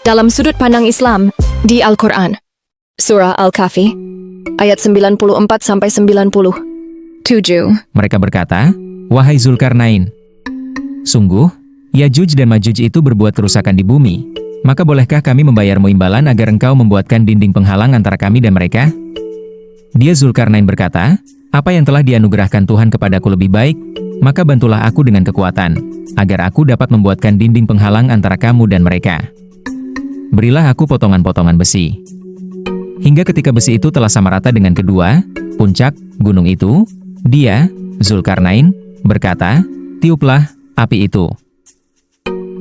dalam sudut pandang Islam di Al-Quran. Surah Al-Kahfi, ayat 94-97. Mereka berkata, "Wahai Zulkarnain, sungguh, Yajuj dan Majuj itu berbuat kerusakan di bumi. Maka bolehkah kami membayarmu imbalan agar engkau membuatkan dinding penghalang antara kami dan mereka?" Dia Zulkarnain berkata, "Apa yang telah dianugerahkan Tuhan kepadaku lebih baik, maka bantulah aku dengan kekuatan, agar aku dapat membuatkan dinding penghalang antara kamu dan mereka. Berilah aku potongan-potongan besi." Hingga ketika besi itu telah sama rata dengan kedua puncak gunung itu, dia, Zulkarnain, berkata, "Tiuplah api itu."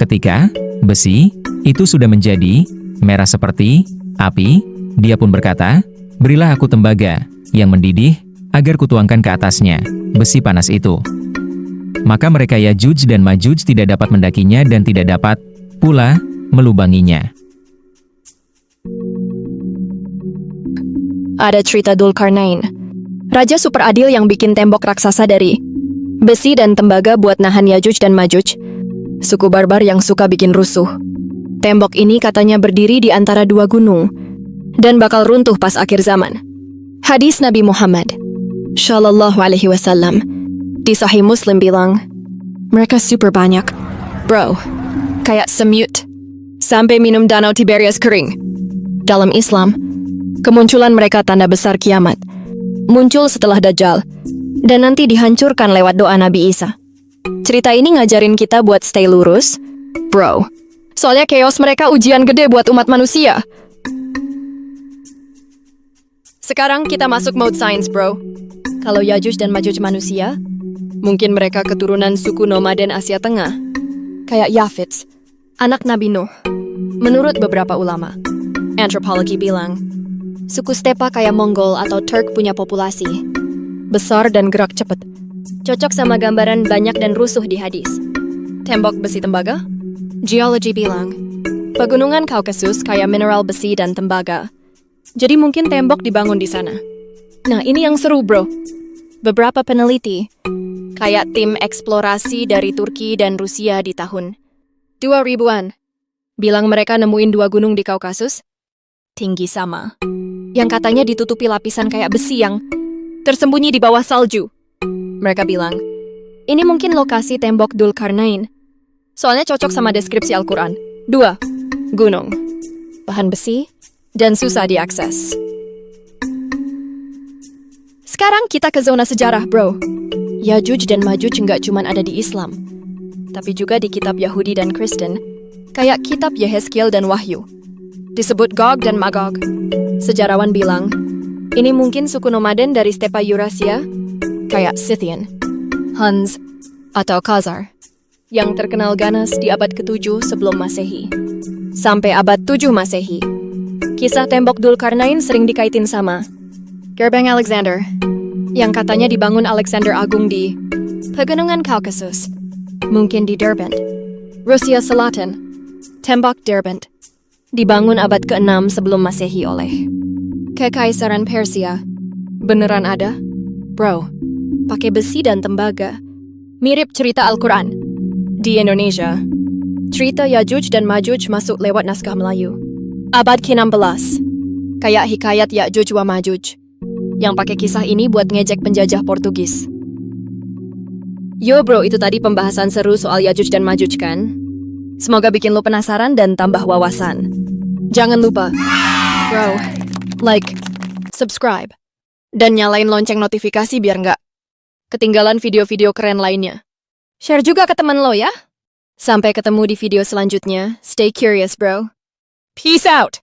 Ketika besi itu sudah menjadi merah seperti api, dia pun berkata, "Berilah aku tembaga yang mendidih, agar kutuangkan ke atasnya besi panas itu." Maka mereka Yajuj dan Majuj tidak dapat mendakinya dan tidak dapat pula melubanginya. Ada cerita Dzulkarnain, raja super adil yang bikin tembok raksasa dari besi dan tembaga buat nahan Yajuj dan Majuj, suku barbar yang suka bikin rusuh. Tembok ini katanya berdiri di antara dua gunung dan bakal runtuh pas akhir zaman. Hadis Nabi Muhammad Shallallahu Alaihi Wasallam di Sahih Muslim bilang, mereka super banyak, bro, kayak semut, sampai minum danau Tiberias kering. Dalam Islam, kemunculan mereka tanda besar kiamat, muncul setelah Dajjal, dan nanti dihancurkan lewat doa Nabi Isa. Cerita ini ngajarin kita buat stay lurus, bro. Soalnya chaos mereka ujian gede buat umat manusia. Sekarang kita masuk mode science, bro. Kalau Yajuj dan Majuj manusia, mungkin mereka keturunan suku nomaden Asia Tengah, kayak Yafits, anak Nabi Nuh. Menurut beberapa ulama, antropologi bilang, suku stepa kayak Mongol atau Turk punya populasi besar dan gerak cepat. Cocok sama gambaran banyak dan rusuh di hadis. Tembok besi tembaga? Geologi bilang, pegunungan Kaukasus kayak mineral besi dan tembaga. Jadi mungkin tembok dibangun di sana. Nah, ini yang seru, bro. Beberapa peneliti, kayak tim eksplorasi dari Turki dan Rusia di tahun 2000-an, bilang mereka nemuin dua gunung di Kaukasus, tinggi sama, yang katanya ditutupi lapisan kayak besi yang tersembunyi di bawah salju. Mereka bilang, ini mungkin lokasi tembok Dzulkarnain. Soalnya cocok sama deskripsi Al-Quran. 2. Gunung, bahan besi, dan susah diakses. Sekarang kita ke zona sejarah, bro. Yajuj dan Majuj nggak cuma ada di Islam, tapi juga di kitab Yahudi dan Kristen, kayak kitab Yehezkiel dan Wahyu. Disebut Gog dan Magog. Sejarawan bilang, ini mungkin suku nomaden dari stepa Eurasia, kayak Scythian, Huns, atau Khazar, yang terkenal ganas di abad ke-7 sebelum Masehi. Sampai abad 7 Masehi, kisah tembok Dzulkarnain sering dikaitin sama Gerbang Alexander, yang katanya dibangun Alexander Agung di pegunungan Kaukasus, mungkin di Derbent, Rusia Selatan. Tembok Derbent dibangun abad ke-6 sebelum Masehi oleh Kekaisaran Persia. Beneran ada? Bro, pakai besi dan tembaga. Mirip cerita Al-Quran. Di Indonesia, cerita Yajuj dan Majuj masuk lewat naskah Melayu abad ke-16, kayak hikayat Yajuj wa Majuj, yang pakai kisah ini buat ngejek penjajah Portugis. Yo bro, itu tadi pembahasan seru soal Yajuj dan Majuj kan? Semoga bikin lo penasaran dan tambah wawasan. Jangan lupa, bro, like, subscribe, dan nyalain lonceng notifikasi biar nggak ketinggalan video-video keren lainnya. Share juga ke teman lo ya. Sampai ketemu di video selanjutnya. Stay curious, bro. Peace out!